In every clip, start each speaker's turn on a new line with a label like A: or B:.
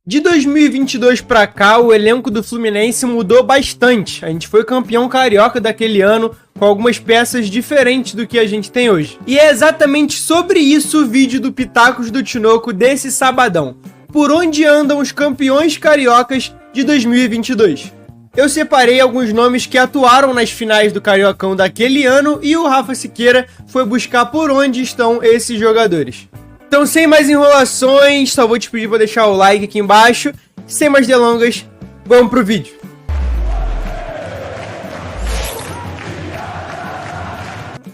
A: De 2022 para cá, o elenco do Fluminense mudou bastante. A gente foi campeão carioca daquele ano com algumas peças diferentes do que a gente tem hoje. E é exatamente sobre isso o vídeo do Pitacos do Tinoco desse sabadão. Por onde andam os campeões cariocas de 2022? Eu separei alguns nomes que atuaram nas finais do Cariocão daquele ano e o Rafa Siqueira foi buscar por onde estão esses jogadores. Então, sem mais enrolações, só vou te pedir para deixar o like aqui embaixo. Sem mais delongas, vamos pro vídeo.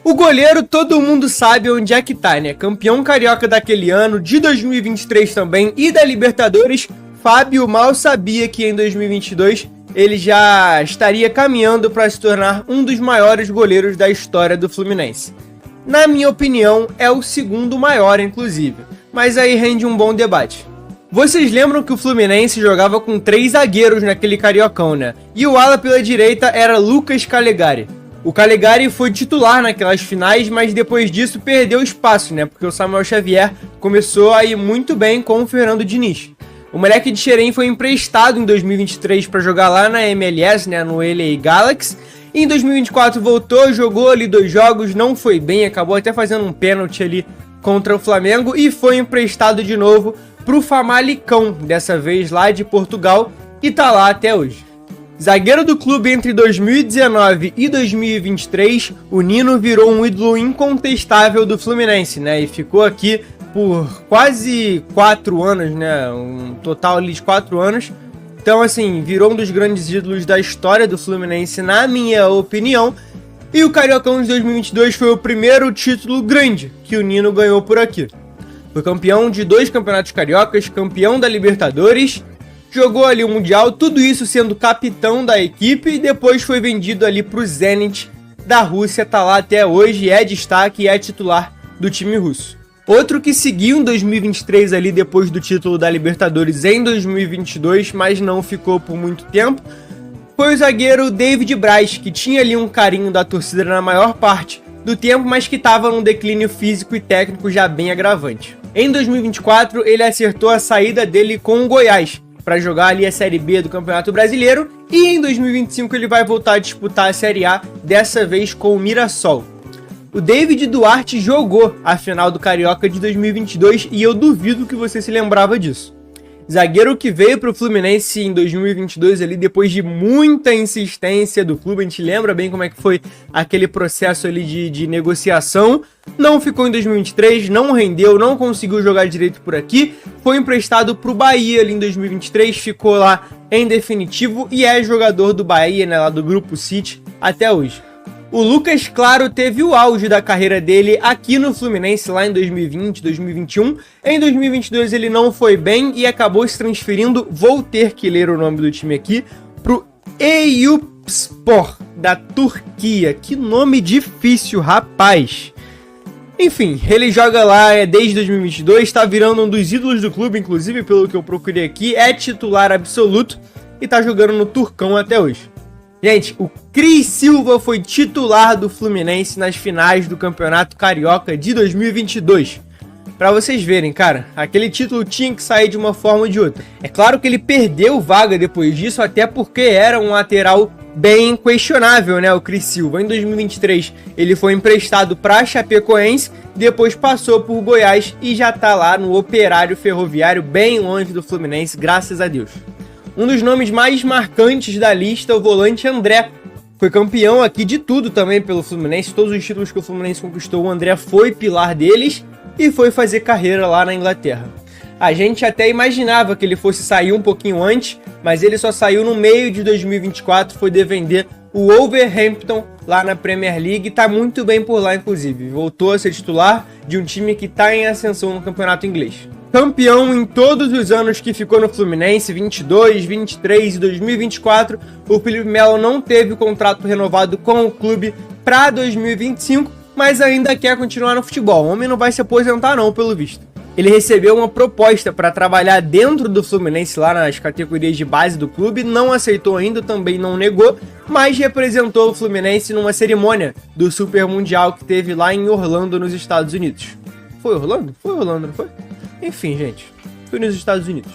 A: O goleiro todo mundo sabe onde é que tá, né? Campeão carioca daquele ano, de 2023 também e da Libertadores. Fábio mal sabia que em 2022 ele já estaria caminhando para se tornar um dos maiores goleiros da história do Fluminense. Na minha opinião, é o segundo maior, inclusive. Mas aí rende um bom debate. Vocês lembram que o Fluminense jogava com 3 zagueiros naquele Cariocão, né? E o ala pela direita era Lucas Calegari. O Calegari foi titular naquelas finais, mas depois disso perdeu espaço, né? Porque o Samuel Xavier começou a ir muito bem com o Fernando Diniz. O moleque de Xerém foi emprestado em 2023 para jogar lá na MLS, né? No LA Galaxy. Em 2024 voltou, jogou ali 2 jogos, não foi bem, acabou até fazendo um pênalti ali contra o Flamengo e foi emprestado de novo pro Famalicão, dessa vez lá de Portugal, e tá lá até hoje. Zagueiro do clube entre 2019 e 2023, o Nino virou um ídolo incontestável do Fluminense, né? E ficou aqui por quase 4 anos, né? Um total ali de 4 anos. Então, assim, virou um dos grandes ídolos da história do Fluminense, na minha opinião. E o Cariocão de 2022 foi o primeiro título grande que o Nino ganhou por aqui. Foi campeão de 2 campeonatos cariocas, campeão da Libertadores, jogou ali o Mundial, tudo isso sendo capitão da equipe e depois foi vendido ali pro Zenit da Rússia, tá lá até hoje, é destaque e é titular do time russo. Outro que seguiu em 2023 ali depois do título da Libertadores em 2022, mas não ficou por muito tempo, foi o zagueiro David Braz, que tinha ali um carinho da torcida na maior parte do tempo, mas que estava num declínio físico e técnico já bem agravante. Em 2024, ele acertou a saída dele com o Goiás, para jogar ali a Série B do Campeonato Brasileiro, e em 2025 ele vai voltar a disputar a Série A, dessa vez com o Mirassol. O David Duarte jogou a final do Carioca de 2022 e eu duvido que você se lembrava disso. Zagueiro que veio para o Fluminense em 2022 ali depois de muita insistência do clube, a gente lembra bem como é que foi aquele processo ali de negociação, não ficou em 2023, não rendeu, não conseguiu jogar direito por aqui, foi emprestado para o Bahia ali em 2023, ficou lá em definitivo e é jogador do Bahia, né, lá do Grupo City até hoje. O Lucas Claro teve o auge da carreira dele aqui no Fluminense lá em 2020, 2021. Em 2022 ele não foi bem e acabou se transferindo, vou ter que ler o nome do time aqui, pro Eyüpspor, da Turquia. Que nome difícil, rapaz! Enfim, ele joga lá desde 2022, está virando um dos ídolos do clube, inclusive pelo que eu procurei aqui, é titular absoluto e está jogando no Turcão até hoje. Gente, o Cris Silva foi titular do Fluminense nas finais do Campeonato Carioca de 2022. Pra vocês verem, cara, aquele título tinha que sair de uma forma ou de outra. É claro que ele perdeu vaga depois disso, até porque era um lateral bem questionável, né, o Cris Silva. Em 2023 ele foi emprestado pra Chapecoense, depois passou por Goiás e já tá lá no Operário Ferroviário, bem longe do Fluminense, graças a Deus. Um dos nomes mais marcantes da lista, o volante André. Foi campeão aqui de tudo também pelo Fluminense. Todos os títulos que o Fluminense conquistou, o André foi pilar deles e foi fazer carreira lá na Inglaterra. A gente até imaginava que ele fosse sair um pouquinho antes, mas ele só saiu no meio de 2024, foi defender o Wolverhampton lá na Premier League e tá muito bem por lá, inclusive. Voltou a ser titular de um time que tá em ascensão no campeonato inglês. Campeão em todos os anos que ficou no Fluminense, 22, 23 e 2024, o Felipe Melo não teve o contrato renovado com o clube para 2025, mas ainda quer continuar no futebol. O homem não vai se aposentar não, pelo visto. Ele recebeu uma proposta para trabalhar dentro do Fluminense, lá nas categorias de base do clube, não aceitou ainda, também não negou, mas representou o Fluminense numa cerimônia do Super Mundial que teve lá em Orlando, nos Estados Unidos. Foi Orlando? Foi Orlando, não foi? Enfim, gente, foi nos Estados Unidos.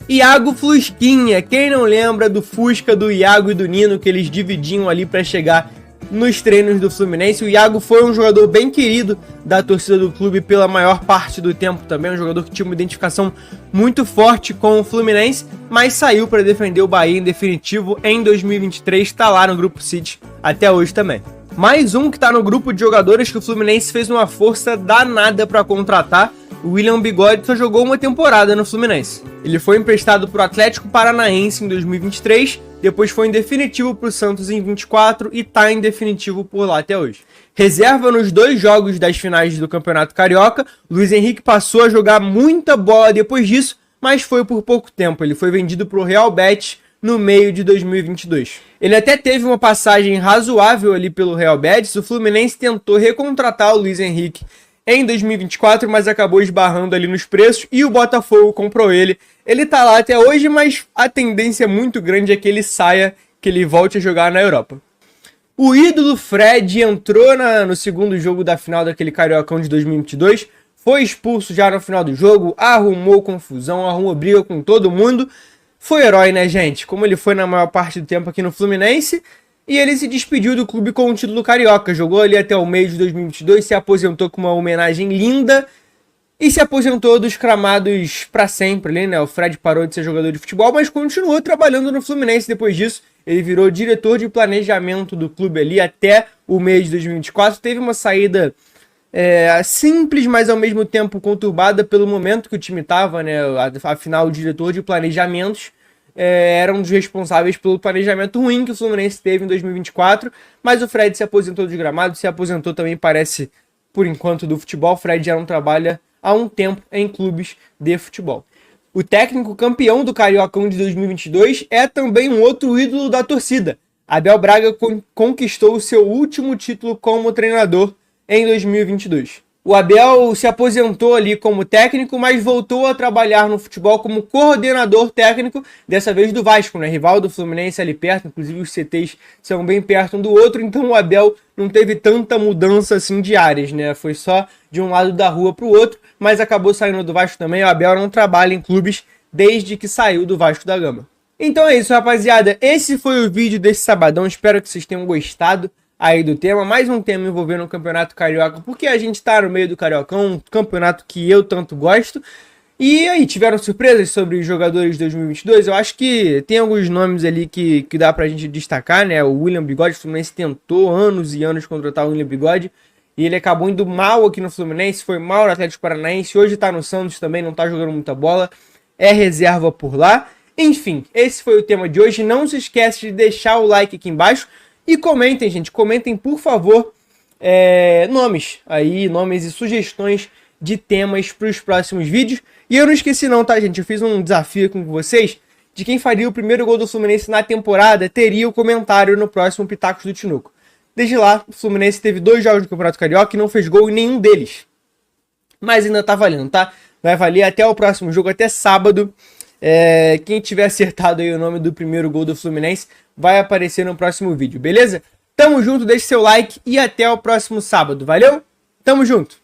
A: Iago Flusquinha, quem não lembra do Fusca do Iago e do Nino que eles dividiam ali para chegar nos treinos do Fluminense? O Iago foi um jogador bem querido da torcida do clube pela maior parte do tempo também, um jogador que tinha uma identificação muito forte com o Fluminense, mas saiu para defender o Bahia em definitivo em 2023, está lá no Grupo City até hoje também. Mais um que está no grupo de jogadores que o Fluminense fez uma força danada para contratar. O William Bigode só jogou uma temporada no Fluminense. Ele foi emprestado para o Atlético Paranaense em 2023, depois foi em definitivo para o Santos em 24 e está em definitivo por lá até hoje. Reserva nos 2 jogos das finais do Campeonato Carioca, Luiz Henrique passou a jogar muita bola depois disso, mas foi por pouco tempo. Ele foi vendido para o Real Betis no meio de 2022. Ele até teve uma passagem razoável ali pelo Real Betis. O Fluminense tentou recontratar o Luiz Henrique em 2024, mas acabou esbarrando ali nos preços e o Botafogo comprou ele. Ele tá lá até hoje, mas a tendência muito grande é que ele saia, que ele volte a jogar na Europa. O ídolo Fred entrou no segundo jogo da final daquele Cariocão de 2022, foi expulso já no final do jogo, arrumou confusão, arrumou briga com todo mundo. Foi herói, né, gente? Como ele foi na maior parte do tempo aqui no Fluminense. E ele se despediu do clube com o título carioca. Jogou ali até o meio de 2022, se aposentou com uma homenagem linda. E se aposentou dos gramados para sempre ali, né? O Fred parou de ser jogador de futebol, mas continuou trabalhando no Fluminense depois disso. Ele virou diretor de planejamento do clube ali até o mês de 2024. Teve uma saída simples, mas ao mesmo tempo conturbada pelo momento que o time estava, né? Afinal, o diretor de planejamentos era um dos responsáveis pelo planejamento ruim que o Fluminense teve em 2024, mas o Fred se aposentou dos gramados, se aposentou também, parece, por enquanto, do futebol. O Fred já não trabalha há um tempo em clubes de futebol. O técnico campeão do Cariocão de 2022 é também um outro ídolo da torcida. Abel Braga conquistou o seu último título como treinador em 2022. O Abel se aposentou ali como técnico, mas voltou a trabalhar no futebol como coordenador técnico, dessa vez do Vasco, né? Rival do Fluminense ali perto, inclusive os CTs são bem perto um do outro, então o Abel não teve tanta mudança assim de áreas, né? Foi só de um lado da rua para o outro, mas acabou saindo do Vasco também. O Abel não trabalha em clubes desde que saiu do Vasco da Gama. Então é isso, rapaziada. Esse foi o vídeo desse sabadão, espero que vocês tenham gostado aí do tema, mais um tema envolvendo o Campeonato Carioca, porque a gente tá no meio do Cariocão, um campeonato que eu tanto gosto. E aí, tiveram surpresas sobre os jogadores de 2022? Eu acho que tem alguns nomes ali que dá pra gente destacar, né? O William Bigode, o Fluminense tentou anos e anos contratar o William Bigode, e ele acabou indo mal aqui no Fluminense, foi mal no Atlético Paranaense, hoje tá no Santos também, não tá jogando muita bola, é reserva por lá. Enfim, esse foi o tema de hoje. Não se esquece de deixar o like aqui embaixo. E comentem, gente, comentem, por favor, nomes e sugestões de temas para os próximos vídeos. E eu não esqueci não, tá, gente? Eu fiz um desafio com vocês de quem faria o primeiro gol do Fluminense na temporada, teria o comentário no próximo Pitacos do Tinoco. Desde lá, o Fluminense teve 2 jogos do Campeonato Carioca e não fez gol em nenhum deles. Mas ainda tá valendo, tá? Vai valer até o próximo jogo, até sábado. Quem tiver acertado aí o nome do primeiro gol do Fluminense vai aparecer no próximo vídeo, beleza? Tamo junto, deixe seu like e até o próximo sábado, valeu? Tamo junto!